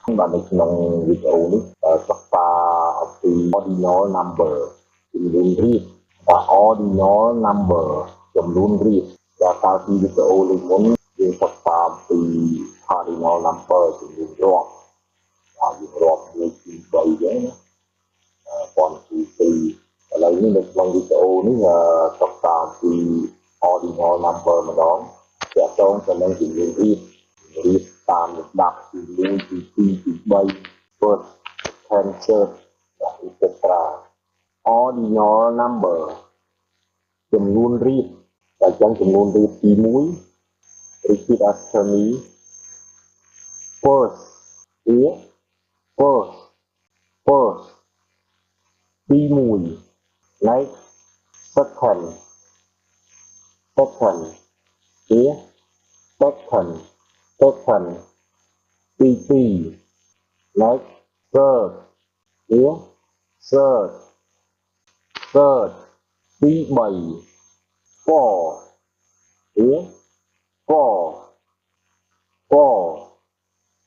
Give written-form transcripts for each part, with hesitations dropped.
បាទនៅក្នុងវីដេអូនេះសិក្សាពី ordinal number ចំនួនរៀបvà ordinal number ចំនួនរៀបដែលកាលពីវីដេអូលើកមុនយើងសិក្សាពី ordinal number ចំនួនរាប់យើងរាប់1 2 3អញ្ចឹង1 2 3ឥឡូវនេះនៅក្នុងវីដេអូនេះសិក្សាពី ordinal number ម្ដងទាក់ទងទៅនឹងចំនួនរៀបតាមលំដាប់ទី1ទី2ទី3 first second third etc ordinal number ចំនួនរៀបតែចឹងចំនួនរៀបទី1 repeat after me first here first ទី1 next second here second ទី2 next third here third ទី3 four here four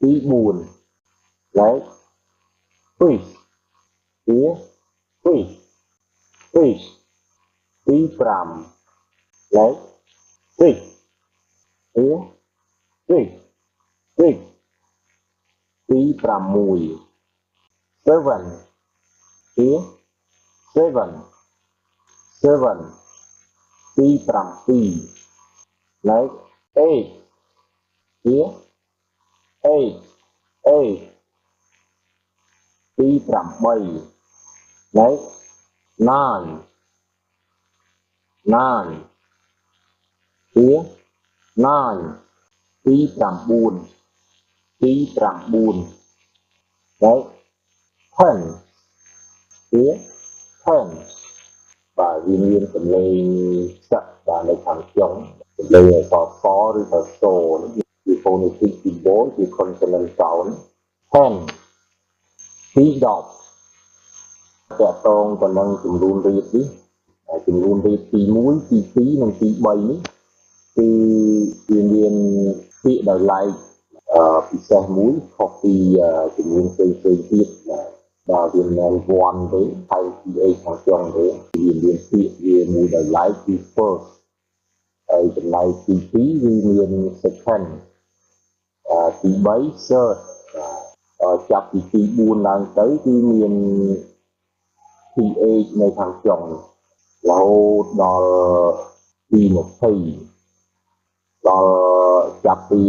ទី4 next fish here fish ទី5 next fish here fish ទី6 seven here seven ទី7 next eight here eight ទី8 next nine here nine ទី9 next ten here ten បាទវាមានសម្លេងសឹកបាទនៅខាងចុងសម្លេងអក្សរសឬក៏សូជា phonetic symbol ជា consonant sound ten ទី10តកតងទៅនឹងចំនួនរៀបនេះចំនួនរៀបទី1ទី2និងទី3នេះគឺវាមានពាក្យដោយឡែកពិសេសមួយខុសពីចំនួនផ្សេងទៀតបាទវាមិនមែន1ទេហើយ PH ខាងចុងទេវាមានពាក្យវាមួយដោយឡែកគឺ first ហើយចំណែកទី2វាមាន second ទី3 third ចាប់ពីទី4ឡើងទៅគឺមាន PH នៅខាងចុងរហូតដល់ទី20ដល់ចាប់ពី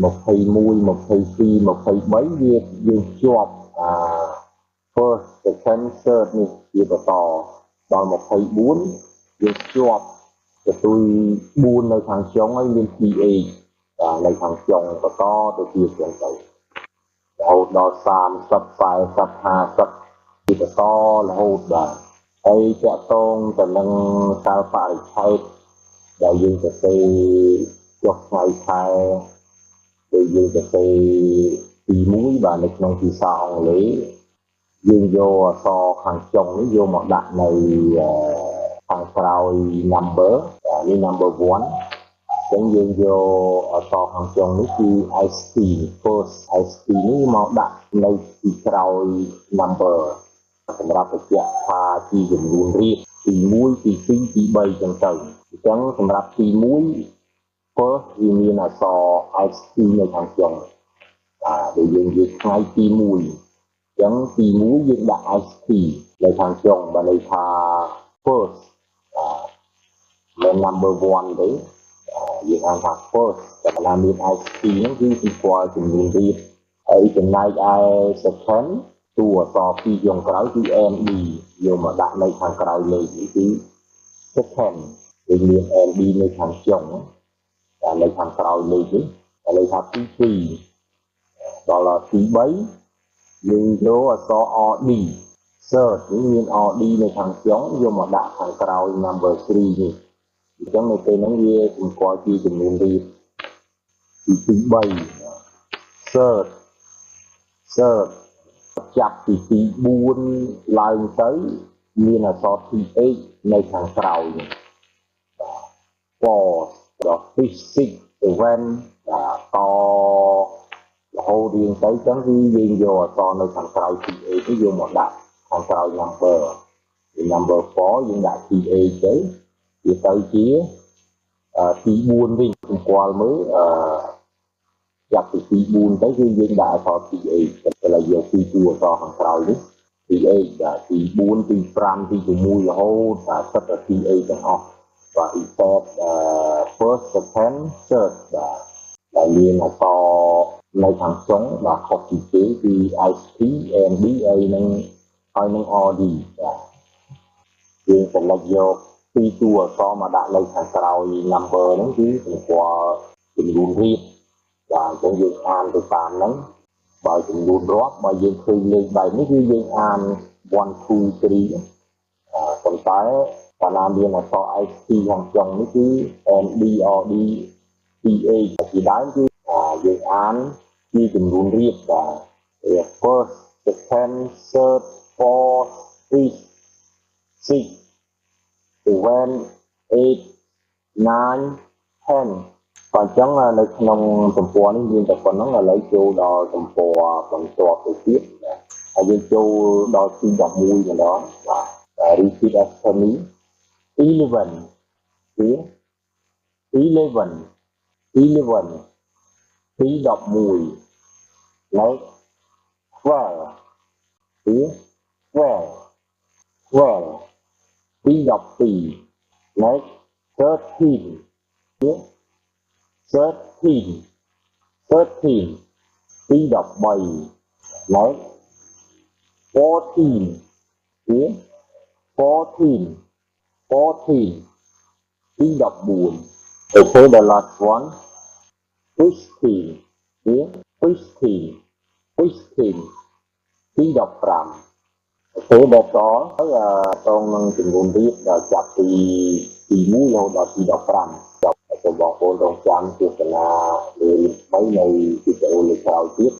21 22 23វាយើងជាប់first second third នេះវាបន្តដល់24យើងជាប់ទទួល4នៅខាងចុងហើយមាន PH នៅខាងចុងបន្តទៅទៀតចឹងទៅរហូតដល់30 40 50វាបន្តរហូតបាទហើយតកតងទៅនឹងកាលបរិច្ឆេទដែលយើងទៅសេចុះថ្ងៃខែដែលយើងទៅសេទី1បាទនៅក្នុងភាសាអង់គ្លេសយើងយកអក្សរខាងចុងនេះយកមកដាក់នៅខាងក្រោយ number នេះ number 1ចឹងយើងយកអក្សរខាងចុងនេះគឺ ST first ST នេះមកដាក់នៅពីក្រោយ number សម្រាប់បញ្ជាក់ថាជាចំនួនរៀបទី1ទី2ទី3ចឹងទៅអញ្ចឹងសម្រាប់ទី1 first វាមានអក្សរ ST នៅខាងចុងដែលយើងនិយាយថ្ងៃទី1អញ្ចឹងទី1យើងដាក់ ST នៅខាងចុងបើន័យថា first មិន number 1ទេយើងហៅថា first តែបើមាន ST ហ្នឹងគឺសម្គាល់ចំនួនរៀបហើយចំណែកឯ second តួអក្សរពីរចុងក្រោយគឺ ND យកមកដាក់នៅខាងក្រោយលេខនេះគឺ second យើងមាន ND នៅខាងចុងនៅខាងក្រោយលេខនេះហើយលេខថាទី2ដល់ទី3យើងយកអក្សរ RD third នេះមាន RD នៅខាងចុងយកមកដាក់ខាងក្រោយ number 3នេះអញ្ចឹងនៅពេលហ្នឹងវាសម្គាល់ជាចំនួនរៀបទី3 third ចាប់ពីទី4ឡើងទៅមានអក្សរ TH នៅខាងក្រោយ4ដល់ 6 7 តរ ហូតរៀងទៅចឹងគឺយើងយកអក្សរនៅខាងក្រោយ TA នេះយកមកដាក់ខាងក្រោយ number ពី number 4យើងដាក់ TA ទៅវាទៅជាទី4វិញសម្គាល់មើលចាប់ពីទី4ទៅគឺយើងដាក់អក្សរ TA តែឡើយយកទី2អក្សរខាងក្រោយនេះ TA បាទទី4ទី5ទី6រហូតដល់សិតតែ TA ទាំងអស់បាទ insert first second third បាទដែលមានអក្សរនៅខាងចុងបាទខុសពីគេគឺ ISP MBA និងហើយនឹង RD បាទយើងសម្លេចយកពីតួអក្សរមកដាក់នៅខាងក្រោយ number ហ្នឹងគឺសម្គាល់ចំនួនរៀបបាទអញ្ចឹងយើងអានទៅតាមហ្នឹងបើចំនួនរាប់បើយើងឃើញលេខបែបនេះគឺយើងអាន1 2 3ប៉ុន្តែកាលណាមានអក្សរ ISP ខាងចុងនេះគឺ MBRD PA ពីដើមគឺយើងអានពីចំនួនរៀបបាទ first second third fourth fifth sixth 7 8 9 10បើអញ្ចឹងនៅក្នុងទំព័រនេះមានតែប៉ុណ្្នឹងឥឡូវចូលដល់ទំព័របន្ទាប់ទៅទៀតហើយយើងចូលដល់ទី11ម្ដងបាទ repeat after me 11គឺ11ទី11ទី11 next 12គឺ12ទី12 next 13គឺ13ទី13 next 14គឺ14ទី14 okay the last one 15គឺ15ទី15អូខេដល់តហើយតងនឹងចំនួនរៀបដល់ចាប់ពីទី1រហូតដល់ទី15ចប់សូមបងប្អូនរងចាំទស្សនាលើថ្មីនៅវីដេអូលើក្រោយទៀត